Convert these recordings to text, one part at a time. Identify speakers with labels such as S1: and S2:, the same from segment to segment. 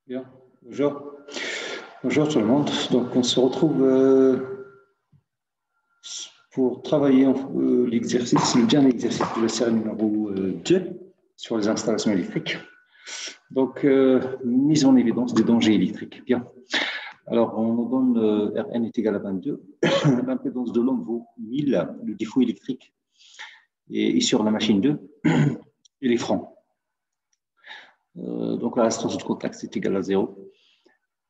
S1: Bien, bonjour. Bonjour tout le monde. Donc, on se retrouve pour travailler l'exercice, le dernier exercice de la série numéro 2 sur les installations électriques. Donc, mise en évidence des dangers électriques. Bien. Alors, on nous donne Rn est égal à 22. L'impédance de l'onde vaut 1000. Le défaut électrique est sur la machine 2. Il est franc. Donc, la résistance de contact est égale à 0.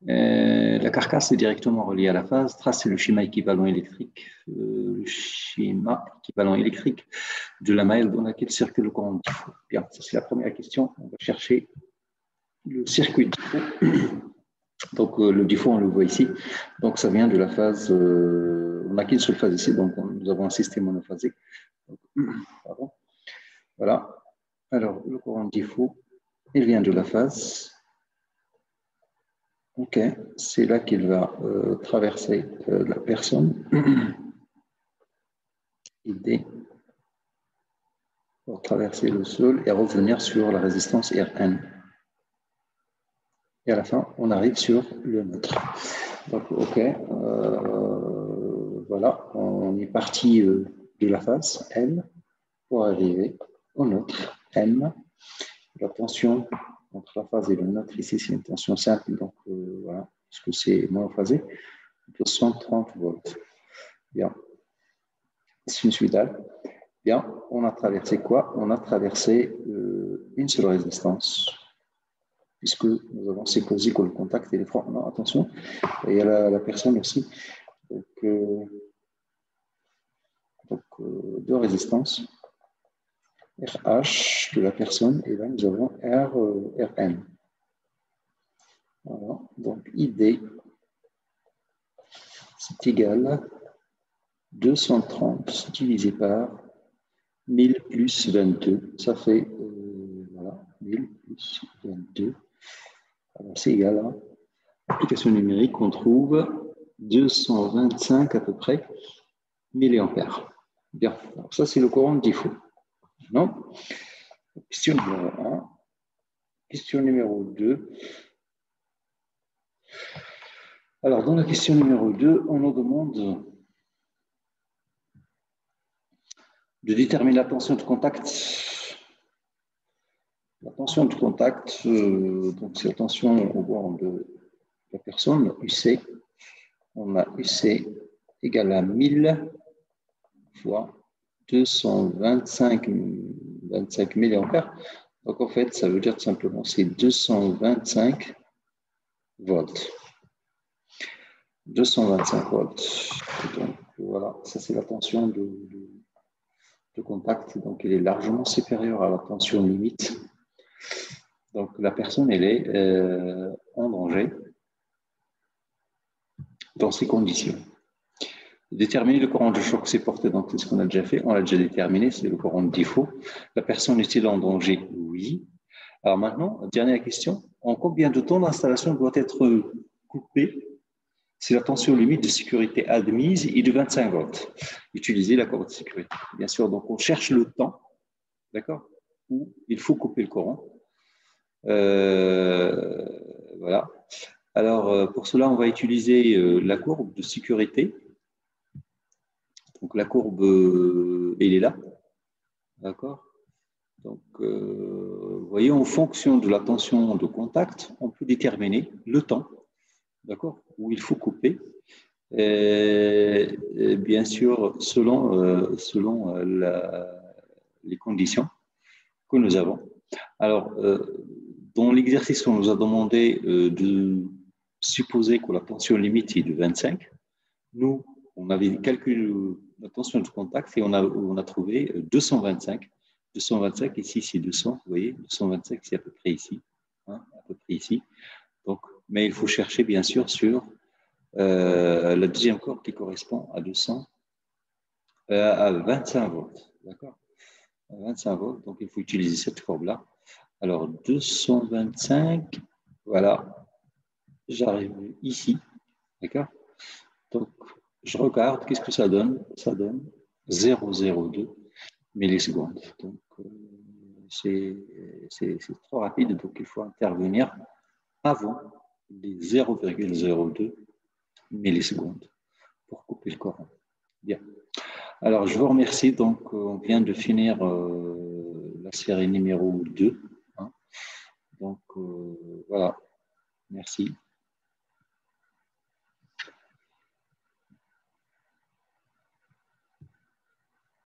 S1: La carcasse est directement reliée à la phase. Tracez le schéma équivalent électrique. Le schéma équivalent électrique de la maille dans laquelle circule le courant de défaut. Bien, ça c'est la première question. On va chercher le circuit de défaut. Donc, le défaut, on le voit ici. Donc, ça vient de la phase. On n'a qu'une seule phase ici, donc nous avons un système monophasé. Pardon. Voilà. Alors, le courant de défaut, il vient de la phase. Ok, c'est là qu'il va traverser la personne. ID pour traverser le sol et revenir sur la résistance Rn. Et à la fin, on arrive sur le neutre. Donc, ok, voilà, on est parti de la phase L pour arriver au neutre M. La tension entre la phase et le neutre, ici, c'est une tension simple, donc voilà, parce que c'est monophasé, de 130 volts. Bien. Sinusoïdal. Bien, on a traversé quoi? On a traversé une seule résistance, puisque nous avons séquencé que le contact et les francs. Non, attention, il y a la personne aussi. Donc deux résistances. RH de la personne, et là nous avons Rn. Voilà, donc ID, c'est égal à 230 divisé par 1000 plus 22, ça fait voilà, 1000 plus 22. Alors c'est égal à l'application numérique, on trouve 225 à peu près milliampères. Bien, alors ça c'est le courant de défaut. Non. Question numéro 1. Question numéro 2. Alors dans la question numéro 2, on nous demande de déterminer la tension de contact. La tension de contact, donc c'est la tension au bord de la personne, UC. On a UC égale à 1000 fois 225 milliampères. Donc en fait, ça veut dire tout simplement c'est 225 volts. 225 volts. Donc voilà, ça c'est la tension de contact. Donc il est largement supérieur à la tension limite. Donc la personne, elle est en danger dans ces conditions. Déterminer le courant de choc supporté, donc c'est ce qu'on a déjà fait, on l'a déjà déterminé, c'est le courant de défaut. La personne est-elle en danger? Oui. Alors maintenant, dernière question, en combien de temps l'installation doit être coupée si la tension limite de sécurité admise est de 25 volts? Utilisez la courbe de sécurité. Bien sûr, donc on cherche le temps, d'accord, où il faut couper le courant. Voilà. Alors, pour cela, on va utiliser la courbe de sécurité. Donc, la courbe, elle est là. D'accord? Donc, vous voyez, en fonction de la tension de contact, on peut déterminer le temps, d'accord, où il faut couper. Et bien sûr, selon les conditions que nous avons. Alors, dans l'exercice, on nous a demandé de supposer que la tension limite est de 25. Nous, on avait calculé la tension de contact et on a trouvé 225. 225, ici, c'est 200, vous voyez, 225, c'est à peu près ici. Hein, à peu près ici. Donc, mais il faut chercher, bien sûr, sur la deuxième courbe qui correspond à 200, à 25 volts. D'accord? 25 volts, donc il faut utiliser cette courbe-là. Alors, 225, voilà, j'arrive ici, d'accord? Donc, je regarde, qu'est-ce que ça donne? Ça donne 0,02 millisecondes. Donc, c'est trop rapide, donc il faut intervenir avant les 0,02 millisecondes pour couper le courant. Bien. Alors, je vous remercie. Donc, on vient de finir la série numéro 2. Hein. Donc, voilà. Merci.